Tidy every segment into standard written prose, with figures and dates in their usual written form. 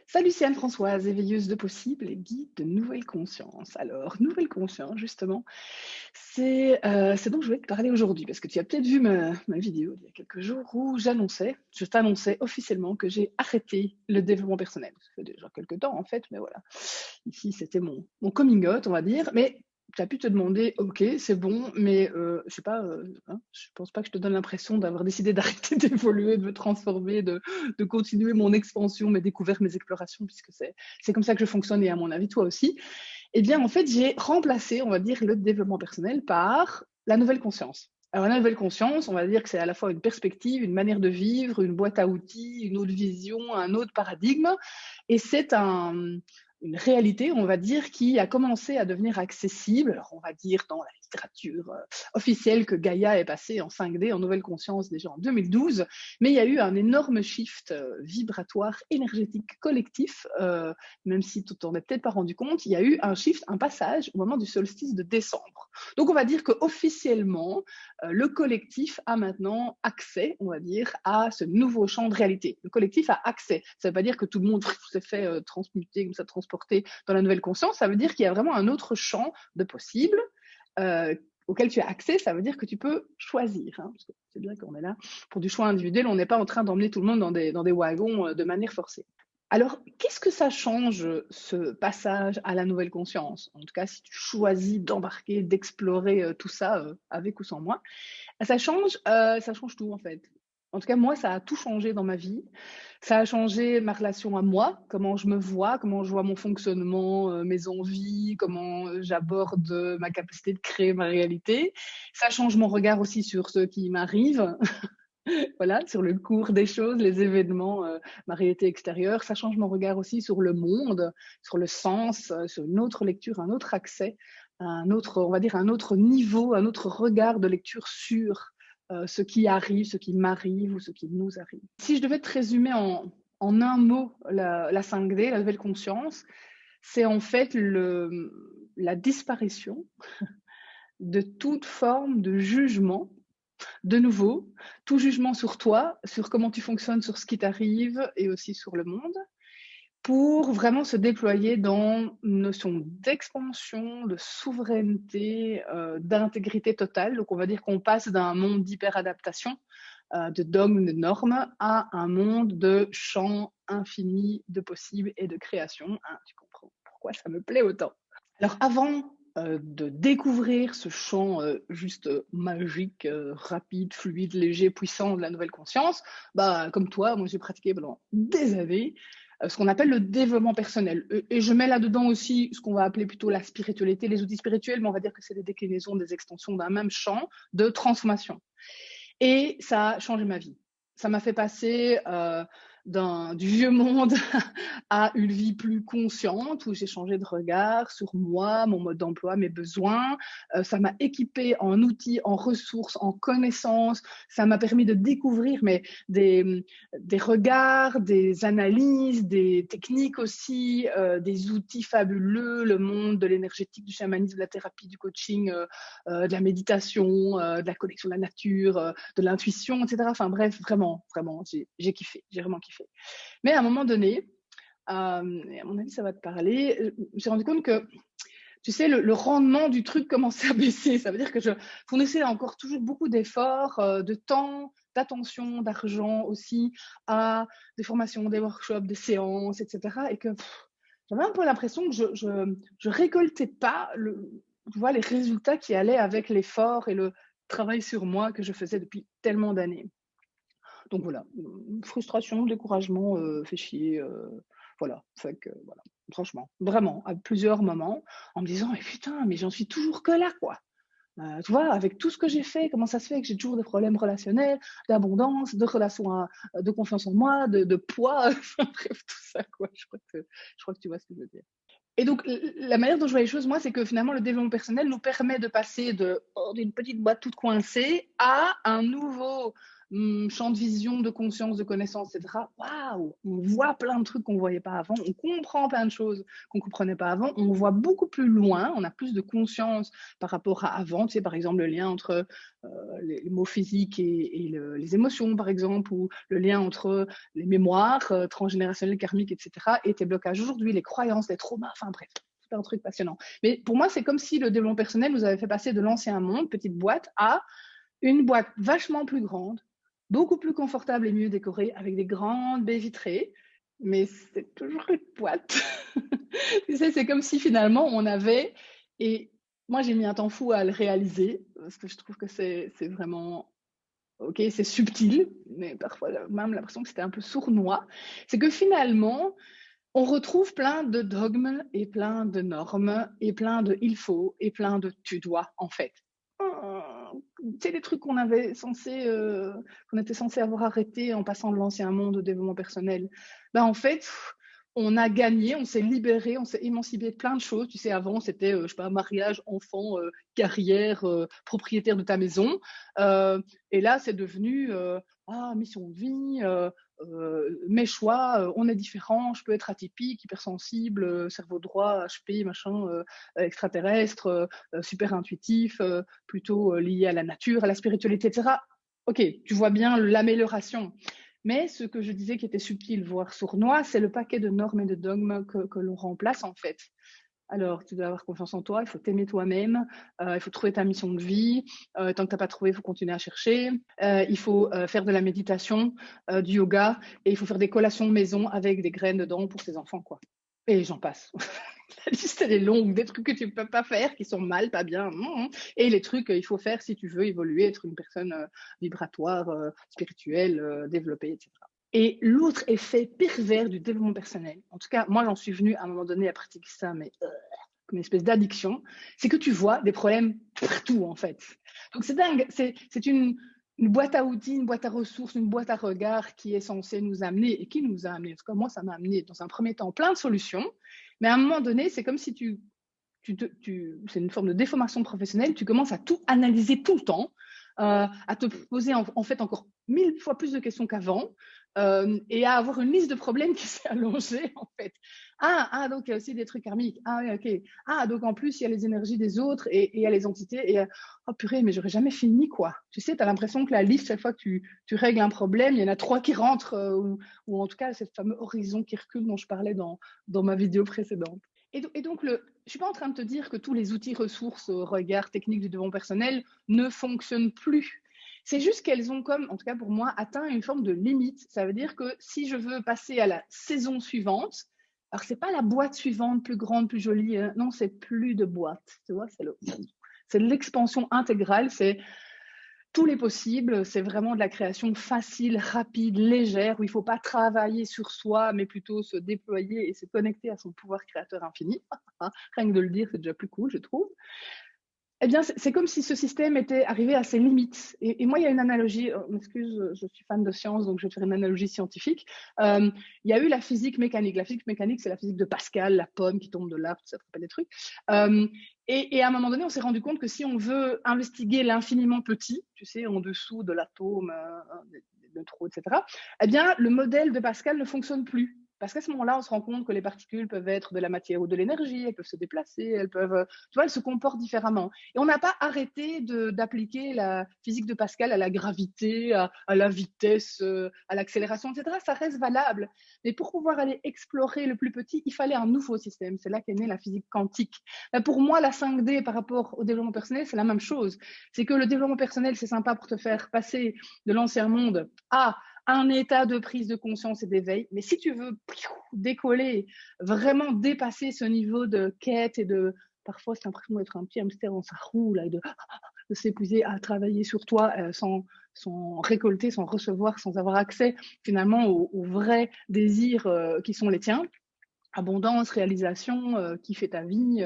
Salut, c'est Anne-Françoise, éveilleuse de possibles et guide de nouvelle conscience. Alors, nouvelle conscience, justement, c'est dont je voulais te parler aujourd'hui, parce que tu as peut-être vu ma vidéo il y a quelques jours où je t'annonçais officiellement que j'ai arrêté le développement personnel. Ça fait déjà quelques temps, en fait, mais voilà. Ici, c'était mon coming out, on va dire. Mais tu as pu te demander, ok, c'est bon, mais je sais pas, hein, je pense pas que je te donne l'impression d'avoir décidé d'arrêter d'évoluer, de me transformer, de continuer mon expansion, mes découvertes, mes explorations, puisque c'est comme ça que je fonctionne et à mon avis, toi aussi. Eh bien, en fait, j'ai remplacé, on va dire, le développement personnel par la nouvelle conscience. Alors, la nouvelle conscience, on va dire que c'est à la fois une perspective, une manière de vivre, une boîte à outils, une autre vision, un autre paradigme. Et c'est une réalité, on va dire, qui a commencé à devenir accessible. Alors, on va dire dans la littérature officielle que Gaïa est passée en 5D, en nouvelle conscience déjà en 2012. Mais il y a eu un énorme shift vibratoire, énergétique, collectif, même si tu t'en es peut-être pas rendu compte, il y a eu un shift, un passage au moment du solstice de décembre. Donc, on va dire qu'officiellement, le collectif a maintenant accès, on va dire, à ce nouveau champ de réalité. Le collectif a accès. Ça ne veut pas dire que tout le monde s'est fait transmuter, comme ça, transporter dans la nouvelle conscience. Ça veut dire qu'il y a vraiment un autre champ de possibles auquel tu as accès. Ça veut dire que tu peux choisir. Hein, parce que c'est bien qu'on est là pour du choix individuel. On n'est pas en train d'emmener tout le monde dans des wagons de manière forcée. Alors, qu'est-ce que ça change, ce passage à la nouvelle conscience? En tout cas, si tu choisis d'embarquer, d'explorer tout ça, avec ou sans moi. Ça change tout en fait. En tout cas, moi, ça a tout changé dans ma vie. Ça a changé ma relation à moi, comment je me vois, comment je vois mon fonctionnement, mes envies, comment j'aborde ma capacité de créer ma réalité. Ça change mon regard aussi sur ce qui m'arrive, voilà, sur le cours des choses, les événements, ma réalité extérieure. Ça change mon regard aussi sur le monde, sur le sens, sur une autre lecture, un autre accès, un autre, on va dire, un autre niveau, un autre regard de lecture sur ce qui arrive, ce qui m'arrive ou ce qui nous arrive. Si je devais te résumer en un mot la 5D, la nouvelle conscience, c'est en fait la disparition de toute forme de jugement, de nouveau, tout jugement sur toi, sur comment tu fonctionnes, sur ce qui t'arrive et aussi sur le monde, pour vraiment se déployer dans une notion d'expansion, de souveraineté, d'intégrité totale. Donc on va dire qu'on passe d'un monde d'hyperadaptation, de dogmes, de normes, à un monde de champs infinis de possibles et de création. Hein, tu comprends pourquoi ça me plaît autant. Alors avant de découvrir ce champ juste magique, rapide, fluide, léger, puissant de la nouvelle conscience, bah, comme toi, moi j'ai pratiqué pendant des années ce qu'on appelle le développement personnel. Et je mets là-dedans aussi ce qu'on va appeler plutôt la spiritualité, les outils spirituels, mais on va dire que c'est des déclinaisons, des extensions d'un même champ de transformation. Et ça a changé ma vie. Ça m'a fait passer du vieux monde à une vie plus consciente où j'ai changé de regard sur moi, mon mode d'emploi, mes besoins. Ça m'a équipée en outils, en ressources, en connaissances. Ça m'a permis de découvrir des regards, des analyses, des techniques aussi, des outils fabuleux, le monde de l'énergétique, du chamanisme, de la thérapie, du coaching, de la méditation, de la connexion à la nature, de l'intuition, etc. Enfin bref, vraiment, vraiment, j'ai kiffé, j'ai vraiment kiffé. Mais à un moment donné, et à mon avis ça va te parler, je me suis rendu compte que, tu sais, le rendement du truc commençait à baisser. Ça veut dire que je fournissais encore toujours beaucoup d'efforts, de temps, d'attention, d'argent aussi, à des formations, des workshops, des séances, etc. Et que j'avais un peu l'impression que je récoltais pas tu vois, les résultats qui allaient avec l'effort et le travail sur moi que je faisais depuis tellement d'années. Donc voilà, frustration, découragement, fait chier, voilà. Fait que voilà, franchement, vraiment, à plusieurs moments, en me disant: «Mais putain, mais j'en suis toujours que là, quoi». Tu vois, avec tout ce que j'ai fait, comment ça se fait que j'ai toujours des problèmes relationnels, d'abondance, de relations de confiance en moi, de poids, enfin bref, tout ça, quoi. Je crois que tu vois ce que je veux dire. Et donc, la manière dont je vois les choses, moi, c'est que finalement, le développement personnel nous permet de passer d'une petite boîte toute coincée à un nouveau champ de vision, de conscience, de connaissance, etc. Waouh, on voit plein de trucs qu'on ne voyait pas avant, on comprend plein de choses qu'on ne comprenait pas avant, on voit beaucoup plus loin, on a plus de conscience par rapport à avant, tu sais, par exemple, le lien entre les mots physiques et les émotions, par exemple, ou le lien entre les mémoires transgénérationnelles, karmiques, etc., et tes blocages aujourd'hui, les croyances, les traumas, enfin bref. C'est un truc passionnant. Mais pour moi, c'est comme si le développement personnel nous avait fait passer de l'ancien monde, petite boîte, à une boîte vachement plus grande, beaucoup plus confortable et mieux décorée, avec des grandes baies vitrées, mais c'est toujours une boîte. Tu sais, c'est comme si finalement on avait, et moi j'ai mis un temps fou à le réaliser, parce que je trouve que c'est vraiment, ok, c'est subtil, mais parfois même l'impression que c'était un peu sournois, c'est que finalement, on retrouve plein de dogmes et plein de normes et plein de il faut et plein de tu dois en fait. C'est des trucs qu'on était censé avoir arrêté en passant de l'ancien monde au développement personnel. Ben en fait, on a gagné, on s'est libéré, on s'est émancipé de plein de choses. Tu sais, avant, c'était, je sais pas, mariage, enfant, carrière, propriétaire de ta maison. Et là, c'est devenu, mission de vie, mes choix, on est différent, je peux être atypique, hypersensible, cerveau droit, HP, machin, extraterrestre, super intuitif, plutôt lié à la nature, à la spiritualité, etc. Ok, tu vois bien l'amélioration. Mais ce que je disais qui était subtil, voire sournois, c'est le paquet de normes et de dogmes que l'on remplace en fait. Alors, tu dois avoir confiance en toi, il faut t'aimer toi-même, il faut trouver ta mission de vie. Tant que tu n'as pas trouvé, il faut continuer à chercher. Il faut faire de la méditation, du yoga, et il faut faire des collations de maison avec des graines dedans pour tes enfants, quoi. Et j'en passe. La liste, elle est longue, des trucs que tu ne peux pas faire, qui sont mal, pas bien. Et les trucs qu'il faut faire si tu veux évoluer, être une personne vibratoire, spirituelle, développée, etc. Et l'autre effet pervers du développement personnel, en tout cas, moi, j'en suis venue à un moment donné à pratiquer ça, mais comme une espèce d'addiction, c'est que tu vois des problèmes partout, en fait. Donc, c'est dingue. C'est une boîte à outils, une boîte à ressources, une boîte à regards qui est censée nous amener, et qui nous a amené, en tout cas, moi, ça m'a amené, dans un premier temps, plein de solutions. Mais à un moment donné, c'est comme si c'est une forme de déformation professionnelle, tu commences à tout analyser tout le temps, à te poser en fait encore 1000 fois plus de questions qu'avant, et à avoir une liste de problèmes qui s'est allongée en fait. Donc il y a aussi des trucs karmiques. Ah oui, ok. Donc en plus il y a les énergies des autres et il y a les entités. Et oh purée, mais j'aurais jamais fini quoi. Tu sais, tu as l'impression que la liste, chaque fois que tu règles un problème, il y en a 3 qui rentrent, ou en tout cas, c'est le fameux horizon qui recule dont je parlais dans ma vidéo précédente. Et donc, je ne suis pas en train de te dire que tous les outils, ressources, regards, techniques du développement personnel ne fonctionnent plus. C'est juste qu'elles ont comme, en tout cas pour moi, atteint une forme de limite. Ça veut dire que si je veux passer à la saison suivante, alors c'est pas la boîte suivante plus grande, plus jolie, non, c'est plus de boîte. Tu vois, c'est l'expansion intégrale, c'est tous les possibles, c'est vraiment de la création facile, rapide, légère, où il ne faut pas travailler sur soi, mais plutôt se déployer et se connecter à son pouvoir créateur infini. Rien que de le dire, c'est déjà plus cool, je trouve. Eh bien, c'est comme si ce système était arrivé à ses limites. Et moi, il y a une analogie, m'excuse, je suis fan de science, donc je vais faire une analogie scientifique. Il y a eu la physique mécanique. La physique mécanique, c'est la physique de Pascal, la pomme qui tombe de l'arbre, tout ça, tu rappelles des trucs. Et à un moment donné, on s'est rendu compte que si on veut investiguer l'infiniment petit, tu sais, en dessous de l'atome, des neutrons, etc., eh bien, le modèle de Pascal ne fonctionne plus. Parce qu'à ce moment-là, on se rend compte que les particules peuvent être de la matière ou de l'énergie, elles peuvent se déplacer, elles se comportent différemment. Et on n'a pas arrêté d'appliquer la physique de Pascal à la gravité, à la vitesse, à l'accélération, etc. Ça reste valable. Mais pour pouvoir aller explorer le plus petit, il fallait un nouveau système. C'est là qu'est née la physique quantique. Mais pour moi, la 5D par rapport au développement personnel, c'est la même chose. C'est que le développement personnel, c'est sympa pour te faire passer de l'ancien monde à un état de prise de conscience et d'éveil. Mais si tu veux décoller, vraiment dépasser ce niveau de quête et de... Parfois, c'est l'impression d'être un petit hamster dans sa roue, là, de s'épuiser à travailler sur toi sans récolter, sans recevoir, sans avoir accès finalement aux vrais désirs qui sont les tiens. Abondance, réalisation, kiffer ta vie,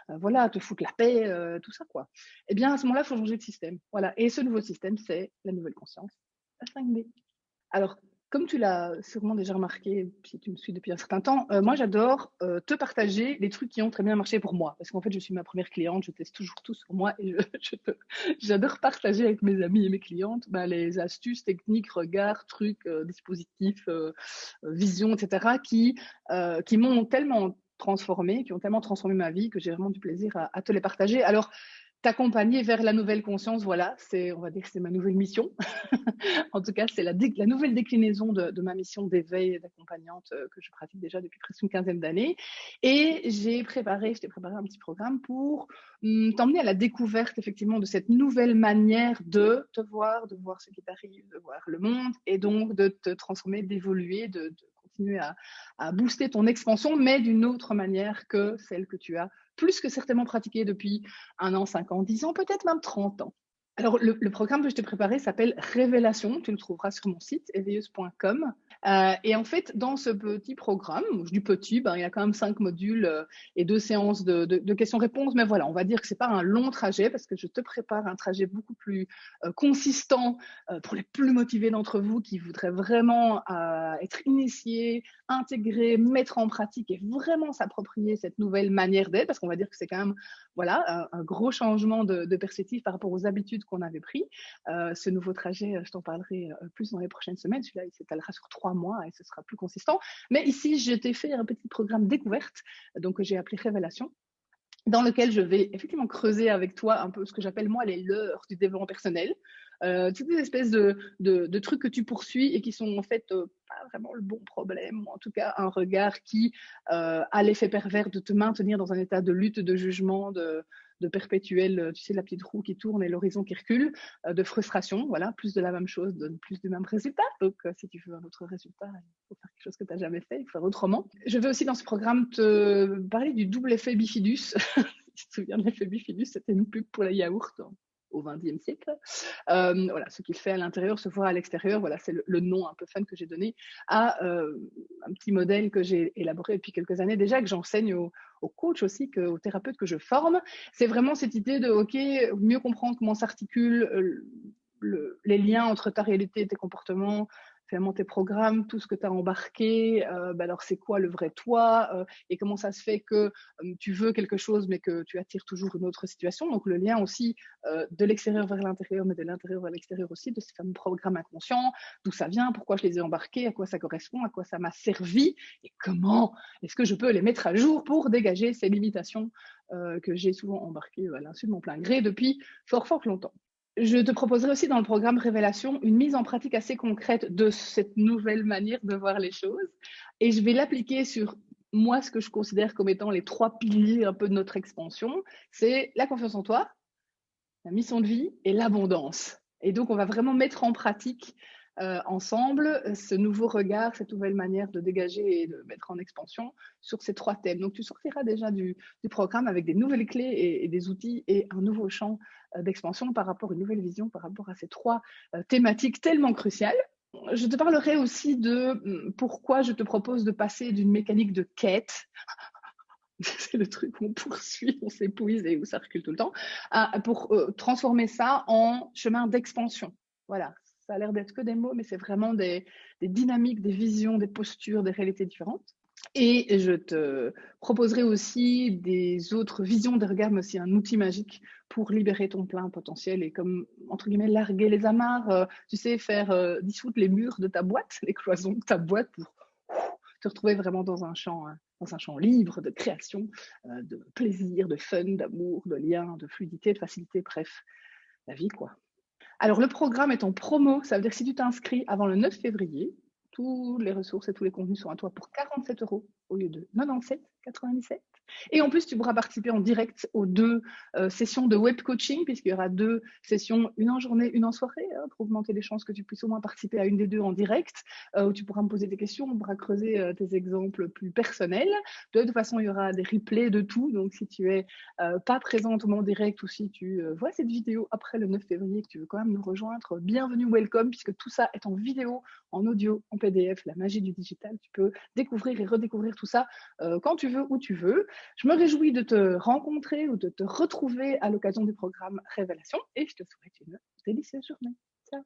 voilà, te foutre la paix, tout ça, quoi. Eh bien, à ce moment-là, il faut changer de système. Voilà. Et ce nouveau système, c'est la nouvelle conscience, la 5D. Alors, Comme tu l'as sûrement déjà remarqué, si tu me suis depuis un certain temps, moi j'adore, te partager les trucs qui ont très bien marché pour moi. Parce qu'en fait, je suis ma première cliente, je teste toujours tout sur moi et j'adore partager avec mes amis et mes clientes, bah, les astuces, techniques, regards, trucs, dispositifs, visions et cetera qui m'ont tellement transformée, qui ont tellement transformé ma vie que j'ai vraiment du plaisir à te les partager. Alors, t'accompagner vers la nouvelle conscience, voilà, on va dire que c'est ma nouvelle mission. En tout cas, c'est la nouvelle déclinaison de ma mission d'éveil et d'accompagnante que je pratique déjà depuis presque une quinzaine d'années. Et je t'ai préparé un petit programme pour t'emmener à la découverte effectivement de cette nouvelle manière de te voir, de voir ce qui t'arrive, de voir le monde et donc de te transformer, d'évoluer, de continuer à booster ton expansion, mais d'une autre manière que celle que tu as plus que certainement pratiquée depuis 1 an, 5 ans, 10 ans, peut-être même 30 ans. Alors, le programme que je t'ai préparé s'appelle Révélation. Tu le trouveras sur mon site, éveilleuse.com. Et en fait, dans ce petit programme, je dis petit, ben, il y a quand même 5 modules et 2 séances de questions-réponses. Mais voilà, on va dire que ce n'est pas un long trajet parce que je te prépare un trajet beaucoup plus consistant pour les plus motivés d'entre vous qui voudraient vraiment être initiés, intégrer, mettre en pratique et vraiment s'approprier cette nouvelle manière d'être. Parce qu'on va dire que c'est quand même voilà, un gros changement de perspective par rapport aux habitudes qu'on avait pris. Ce nouveau trajet, je t'en parlerai plus dans les prochaines semaines. Celui-là, il s'étalera sur 3 mois et ce sera plus consistant. Mais ici, je t'ai fait un petit programme découverte, donc que j'ai appelé Révélation, dans lequel je vais effectivement creuser avec toi un peu ce que j'appelle moi les leurres du développement personnel. Toutes des espèces de trucs que tu poursuis et qui sont en fait pas vraiment le bon problème, ou en tout cas un regard qui a l'effet pervers de te maintenir dans un état de lutte, de jugement, de perpétuel, tu sais, la petite roue qui tourne et l'horizon qui recule, de frustration, voilà, plus de la même chose donne plus du même résultat. Donc, si tu veux un autre résultat, il faut faire quelque chose que tu n'as jamais fait, il faut faire autrement. Je vais aussi dans ce programme te parler du double effet bifidus. Tu te souviens de l'effet bifidus, c'était une pub pour les yaourts au XXe siècle. Voilà, ce qu'il fait à l'intérieur se voit à l'extérieur. Voilà, c'est le nom un peu fun que j'ai donné à un petit modèle que j'ai élaboré depuis quelques années déjà, que j'enseigne aux coachs aussi, aux thérapeutes que je forme. C'est vraiment cette idée de, OK, mieux comprendre comment s'articulent les liens entre ta réalité et tes comportements, finalement tes programmes, tout ce que tu as embarqué, alors c'est quoi le vrai toi et comment ça se fait que tu veux quelque chose mais que tu attires toujours une autre situation. Donc le lien aussi de l'extérieur vers l'intérieur, mais de l'intérieur vers l'extérieur aussi, de ces fameux programmes inconscients, d'où ça vient, pourquoi je les ai embarqués, à quoi ça correspond, à quoi ça m'a servi et comment est-ce que je peux les mettre à jour pour dégager ces limitations que j'ai souvent embarquées à l'insu de mon plein gré depuis fort longtemps. Je te proposerai aussi dans le programme Révélation une mise en pratique assez concrète de cette nouvelle manière de voir les choses. Et je vais l'appliquer sur moi, ce que je considère comme étant les 3 piliers un peu de notre expansion. C'est la confiance en toi, la mission de vie et l'abondance. Et donc, on va vraiment mettre en pratique ensemble ce nouveau regard, cette nouvelle manière de dégager et de mettre en expansion sur ces 3 thèmes. Donc, tu sortiras déjà du programme avec des nouvelles clés et des outils et un nouveau champ d'expansion par rapport à une nouvelle vision, par rapport à ces 3 thématiques tellement cruciales. Je te parlerai aussi de pourquoi je te propose de passer d'une mécanique de quête, c'est le truc où on poursuit, on s'épuise et où ça recule tout le temps, pour transformer ça en chemin d'expansion. Voilà, ça a l'air d'être que des mots, mais c'est vraiment des dynamiques, des visions, des postures, des réalités différentes. Et je te proposerai aussi des autres visions des regards, mais aussi un outil magique pour libérer ton plein potentiel et comme, entre guillemets, larguer les amarres, tu sais, faire dissoudre les murs de ta boîte, les cloisons de ta boîte pour te retrouver vraiment dans un champ libre de création, de plaisir, de fun, d'amour, de lien, de fluidité, de facilité, bref, la vie, quoi. Alors, le programme est en promo, ça veut dire que si tu t'inscris avant le 9 février, toutes les ressources et tous les contenus sont à toi pour 47 € au lieu de 97,97 €. Et en plus, tu pourras participer en direct aux 2 sessions de web coaching, puisqu'il y aura 2 sessions, une en journée, une en soirée, pour augmenter les chances que tu puisses au moins participer à une des 2 en direct, où tu pourras me poser des questions, on pourra creuser tes exemples plus personnels. De toute façon, il y aura des replays de tout, donc si tu es pas présente au moment direct ou si tu vois cette vidéo après le 9 février et que tu veux quand même nous rejoindre, bienvenue, welcome, puisque tout ça est en vidéo, en audio, en PDF, la magie du digital. Tu peux découvrir et redécouvrir tout ça quand tu veux, où tu veux. Je me réjouis de te rencontrer ou de te retrouver à l'occasion du programme Révélation et je te souhaite une délicieuse journée. Ciao.